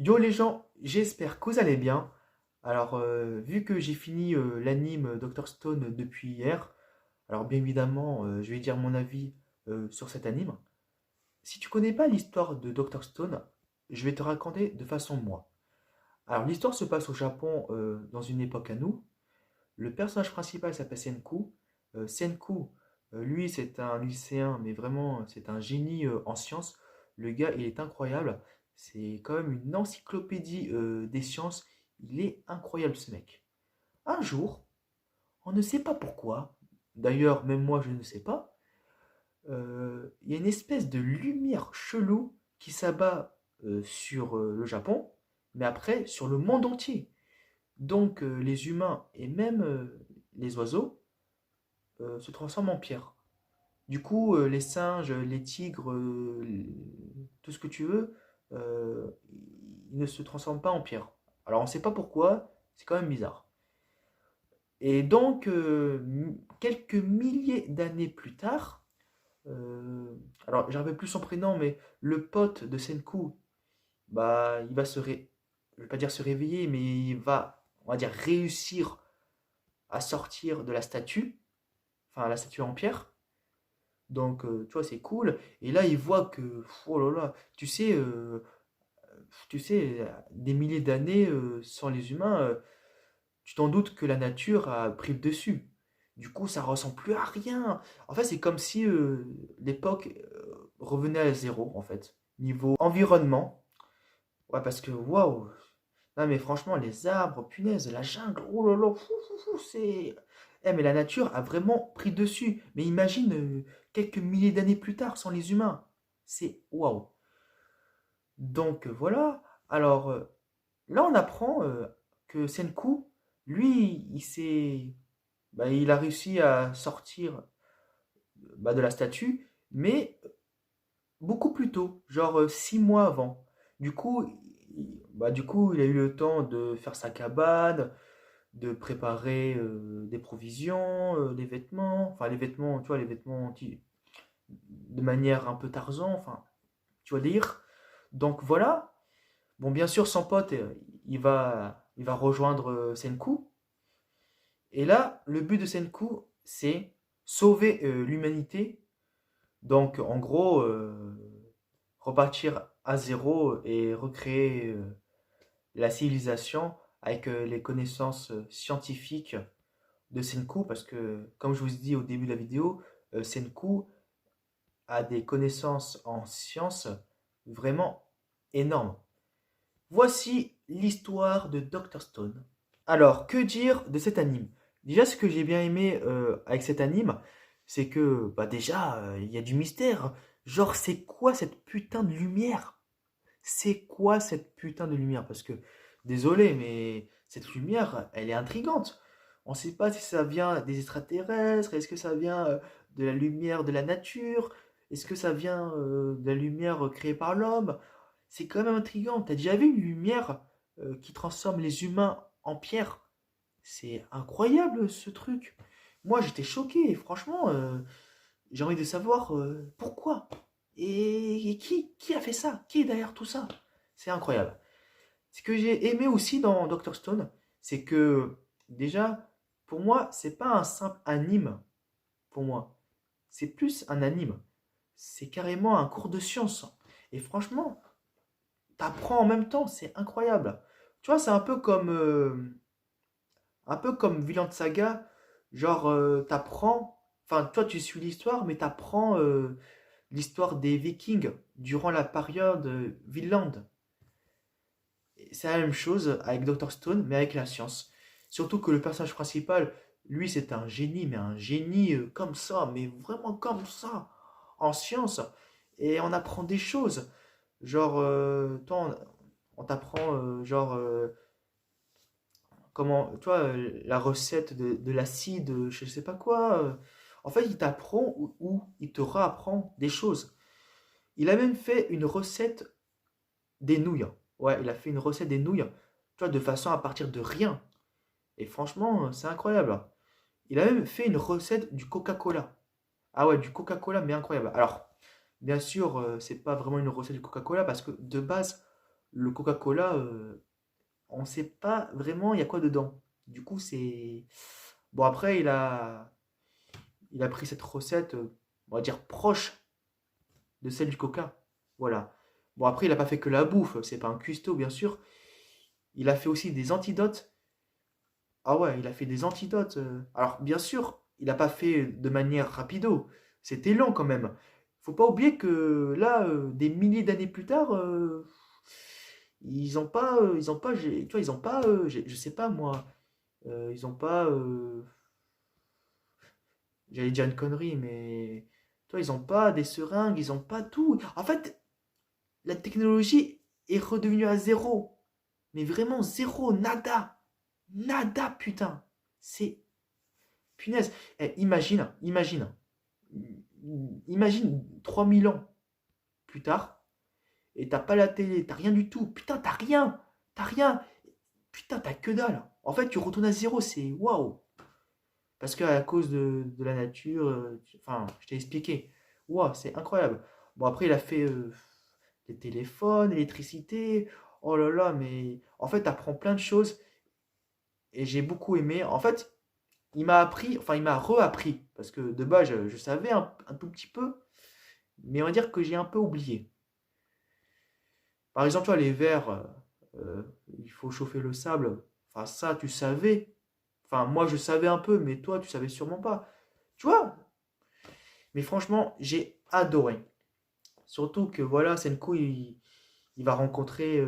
Yo les gens, j'espère que vous allez bien. Alors, vu que j'ai fini l'anime Dr Stone depuis hier, alors bien évidemment, je vais dire mon avis sur cet anime. Si tu connais pas l'histoire de Dr Stone, je vais te raconter de façon moi. Alors, l'histoire se passe au Japon dans une époque à nous. Le personnage principal s'appelle Senku. Senku, lui, c'est un lycéen, mais vraiment, c'est un génie en sciences. Le gars, il est incroyable. C'est quand même une encyclopédie des sciences. Il est incroyable, ce mec. Un jour, on ne sait pas pourquoi, d'ailleurs, même moi, je ne sais pas, il y a une espèce de lumière chelou qui s'abat sur le Japon, mais après, sur le monde entier. Donc, les humains et même les oiseaux se transforment en pierre. Du coup, les singes, les tigres, tout ce que tu veux, ils ne se transforment pas en pierre. Alors on ne sait pas pourquoi, c'est quand même bizarre. Et donc, quelques milliers d'années plus tard, alors je ne rappelle plus son prénom, mais le pote de Senku, bah, il va je vais pas dire se réveiller, mais il va, on va dire, réussir à sortir de la statue, enfin la statue en pierre. Donc, tu vois, c'est cool. Et là, il voit que, oh là là, des milliers d'années sans les humains, tu t'en doutes que la nature a pris le dessus. Du coup, ça ressemble plus à rien. En fait, c'est comme si l'époque revenait à zéro, en fait. Niveau environnement. Ouais, parce que, waouh. Non, mais franchement, les arbres, punaise, la jungle, oh là là, fou, fou, fou, c'est. Eh, mais la nature a vraiment pris dessus. Mais imagine quelques milliers d'années plus tard sans les humains. C'est waouh. Donc voilà. Alors là, on apprend que Senku, lui, il a réussi à sortir bah, de la statue, mais beaucoup plus tôt, genre 6 mois avant. Du coup, il a eu le temps de faire sa cabane, de préparer des provisions, des vêtements, enfin les vêtements, tu vois, les vêtements de manière un peu Tarzan, enfin, tu vois, lire. Donc voilà. Bon, bien sûr, son pote, il va rejoindre Senku. Et là, le but de Senku, c'est sauver l'humanité. Donc, en gros, repartir à zéro et recréer la civilisation avec les connaissances scientifiques de Senku. Parce que, comme je vous ai dit au début de la vidéo, Senku a des connaissances en sciences vraiment énormes. Voici l'histoire de Dr Stone. Alors, que dire de cet anime? Déjà, ce que j'ai bien aimé avec cet anime, c'est que, bah déjà, il y a du mystère. Genre, c'est quoi cette putain de lumière? C'est quoi cette putain de lumière? Parce que, désolé, mais cette lumière, elle est intrigante. On ne sait pas si ça vient des extraterrestres, est-ce que ça vient de la lumière de la nature, est-ce que ça vient de la lumière créée par l'homme? C'est quand même intrigant. T'as déjà vu une lumière qui transforme les humains en pierre? C'est incroyable ce truc. Moi j'étais choqué, franchement, j'ai envie de savoir pourquoi. Et qui a fait ça? Qui est derrière tout ça? C'est incroyable. Ce que j'ai aimé aussi dans Dr Stone, c'est que déjà, pour moi, c'est pas un simple anime. Pour moi, c'est plus un anime. C'est carrément un cours de science. Et franchement, t'apprends en même temps, c'est incroyable. Tu vois, c'est un peu comme Vinland Saga, genre t'apprends, enfin toi tu suis l'histoire, mais t'apprends l'histoire des Vikings durant la période Vinland. C'est la même chose avec Dr Stone, mais avec la science. Surtout que le personnage principal, lui c'est un génie, mais un génie comme ça, mais vraiment comme ça, en science. Et on apprend des choses. Genre, toi, on t'apprend, genre, comment, toi, la recette de l'acide, je sais pas quoi. En fait, il t'apprend ou il te réapprend des choses. Il a même fait une recette des nouilles. Ouais, il a fait une recette des nouilles, tu vois, de façon à partir de rien. Et franchement, c'est incroyable. Il a même fait une recette du Coca-Cola. Ah ouais, du Coca-Cola, mais incroyable. Alors, bien sûr, c'est pas vraiment une recette du Coca-Cola parce que de base, le Coca-Cola, on ne sait pas vraiment il y a quoi dedans. Du coup, c'est... Bon, après, il a pris cette recette, on va dire, proche de celle du Coca. Voilà. Bon, après, il n'a pas fait que la bouffe, c'est pas un cuistot, bien sûr. Il a fait aussi des antidotes. Ah ouais, il a fait des antidotes. Alors, bien sûr, il n'a pas fait de manière rapido. C'était lent quand même. Faut pas oublier que là, des milliers d'années plus tard, ils ont pas, tu vois, ils ont pas, je sais pas moi, ils ont pas, j'allais dire une connerie, mais tu vois, ils ont pas des seringues, ils ont pas tout. En fait, la technologie est redevenue à zéro, mais vraiment zéro, nada, nada, putain. C'est punaise. Eh, imagine 3000 ans plus tard, et t'as pas la télé, t'as rien du tout. Putain, t'as rien. Putain, t'as que dalle. En fait, tu retournes à zéro, c'est waouh. Parce qu'à cause de la nature, enfin, je t'ai expliqué. Waouh, c'est incroyable. Bon, après, il a fait les téléphones, l'électricité. Oh là là, mais en fait, t'apprends plein de choses et j'ai beaucoup aimé. En fait, il m'a appris, enfin, il m'a reappris. Parce que de base, je savais un tout petit peu, mais on va dire que j'ai un peu oublié. Par exemple, tu vois, les verres, il faut chauffer le sable. Enfin, ça, tu savais. Enfin, moi, je savais un peu, mais toi, tu savais sûrement pas. Tu vois? Mais franchement, j'ai adoré. Surtout que, voilà, Senku, il va rencontrer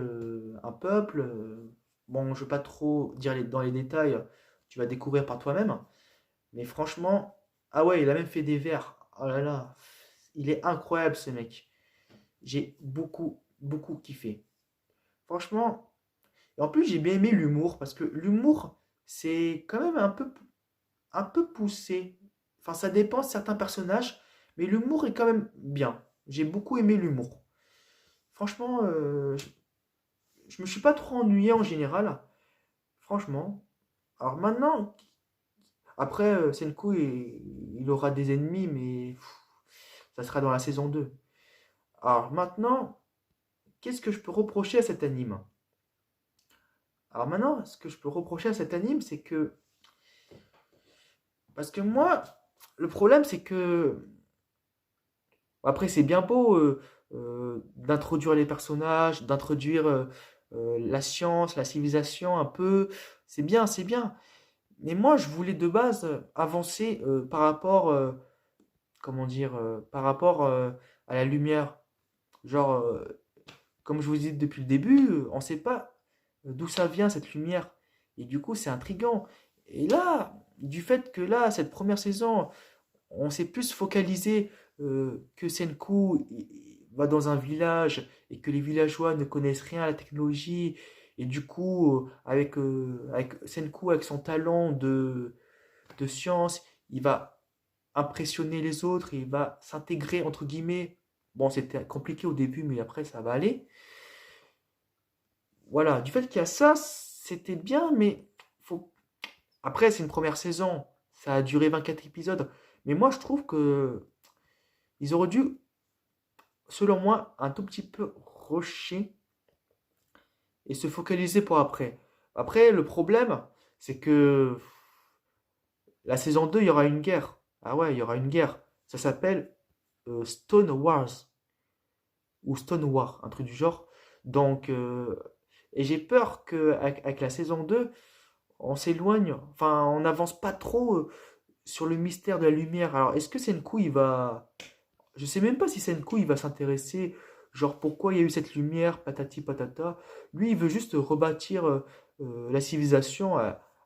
un peuple. Bon, je ne veux pas trop dire dans les détails. Tu vas découvrir par toi-même. Mais franchement, ah ouais, il a même fait des vers. Oh là là, il est incroyable, ce mec. J'ai beaucoup, beaucoup kiffé. Franchement, et en plus, j'ai bien aimé l'humour, parce que l'humour, c'est quand même un peu poussé. Enfin, ça dépend de certains personnages, mais l'humour est quand même bien. J'ai beaucoup aimé l'humour. Franchement, je me suis pas trop ennuyé en général. Franchement. Alors maintenant, après, Senku, il aura des ennemis, mais ça sera dans la saison 2. Alors maintenant, qu'est-ce que je peux reprocher à cet anime? Alors maintenant, ce que je peux reprocher à cet anime, c'est que parce que moi, le problème, c'est que après, c'est bien beau d'introduire les personnages, d'introduire la science, la civilisation un peu. C'est bien, c'est bien. Mais moi, je voulais de base avancer par rapport, comment dire, par rapport à la lumière. Genre, comme je vous dis depuis le début, on ne sait pas d'où ça vient cette lumière. Et du coup, c'est intriguant. Et là, du fait que là, cette première saison, on s'est plus focalisé que Senku va dans un village et que les villageois ne connaissent rien à la technologie. Et du coup, avec Senku, avec son talent de science, il va impressionner les autres, il va s'intégrer, entre guillemets. Bon, c'était compliqué au début, mais après, ça va aller. Voilà, du fait qu'il y a ça, c'était bien, mais faut... après, c'est une première saison. Ça a duré 24 épisodes. Mais moi, je trouve que ils auraient dû, selon moi, un tout petit peu rusher et se focaliser pour après. Après, le problème, c'est que la saison 2 il y aura une guerre. Ah ouais, il y aura une guerre. Ça s'appelle Stone Wars ou Stone War, un truc du genre. Donc, et j'ai peur qu'avec la saison 2 on s'éloigne, enfin, on n'avance pas trop sur le mystère de la lumière. Alors, est-ce que Senku, il va... Je sais même pas si Senku, il va s'intéresser, genre, pourquoi il y a eu cette lumière, patati patata. Lui, il veut juste rebâtir la civilisation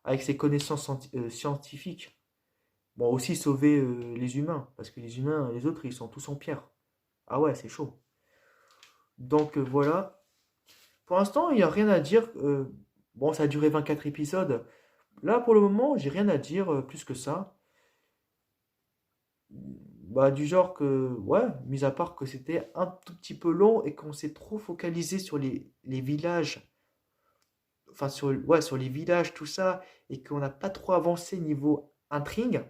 avec ses connaissances scientifiques. Bon, aussi sauver les humains, parce que les humains, les autres, ils sont tous en pierre. Ah ouais, c'est chaud. Donc, voilà. Pour l'instant, il n'y a rien à dire. Bon, ça a duré 24 épisodes. Là, pour le moment, j'ai rien à dire plus que ça. Bah, du genre que, ouais, mis à part que c'était un tout petit peu long et qu'on s'est trop focalisé sur les villages, enfin, ouais, sur les villages, tout ça, et qu'on n'a pas trop avancé niveau intrigue,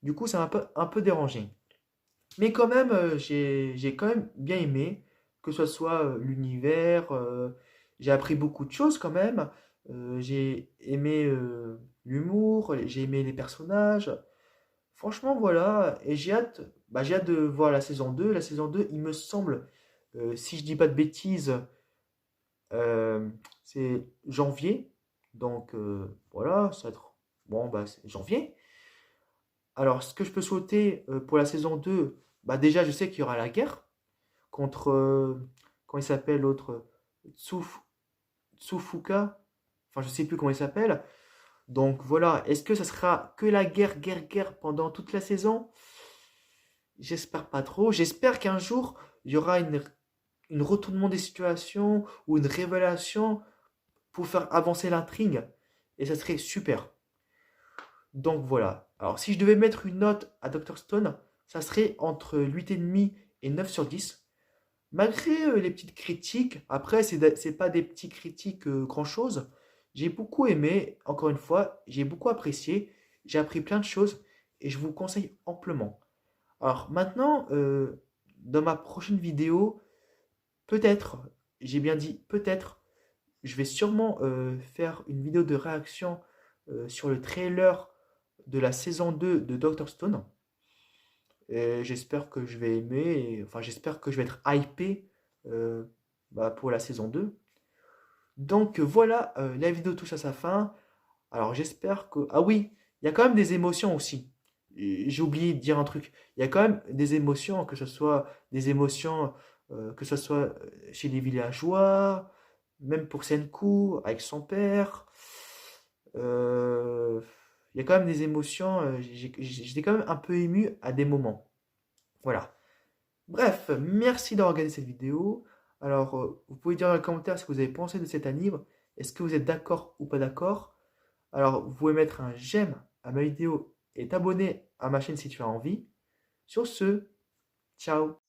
du coup, ça m'a un peu dérangé. Mais quand même, j'ai quand même bien aimé. que ce soit l'univers. J'ai appris beaucoup de choses quand même. J'ai aimé l'humour, j'ai aimé les personnages. Franchement, voilà. Et j'ai hâte de voir la saison 2. La saison 2, il me semble, si je dis pas de bêtises, euh, c'est janvier. Donc voilà, ça va être. Bon, bah, c'est janvier. Alors, ce que je peux souhaiter pour la saison 2, bah déjà, je sais qu'il y aura la guerre contre, comment il s'appelle l'autre? Tsuf- Tsufuka. Enfin, je sais plus comment il s'appelle. Donc voilà, est-ce que ça sera que la guerre, guerre, guerre pendant toute la saison? J'espère pas trop. J'espère qu'un jour, il y aura une retournement des situations ou une révélation pour faire avancer l'intrigue. Et ça serait super. Donc voilà. Alors si je devais mettre une note à Dr. Stone, ça serait entre 8,5 et 9 sur 10. Malgré les petites critiques, après c'est pas des petites critiques grand-chose. J'ai beaucoup aimé, encore une fois, j'ai beaucoup apprécié, j'ai appris plein de choses et je vous conseille amplement. Alors maintenant, dans ma prochaine vidéo, peut-être, j'ai bien dit peut-être, je vais sûrement faire une vidéo de réaction sur le trailer de la saison 2 de Dr. Stone. Et j'espère que je vais aimer, enfin j'espère que je vais être hypé euh, bah, pour la saison 2. Donc voilà, la vidéo touche à sa fin. Alors j'espère que... Ah oui, il y a quand même des émotions aussi. J'ai oublié de dire un truc. Il y a quand même des émotions, que ce soit des émotions, que ce soit chez les villageois, même pour Senku, avec son père. Euh, il y a quand même des émotions. J'étais quand même un peu ému à des moments. Voilà. Bref, merci d'avoir regardé cette vidéo. Alors, vous pouvez dire dans les commentaires ce que vous avez pensé de cet anime. Est-ce que vous êtes d'accord ou pas d'accord? Alors, vous pouvez mettre un j'aime à ma vidéo et t'abonner à ma chaîne si tu as envie. Sur ce, ciao!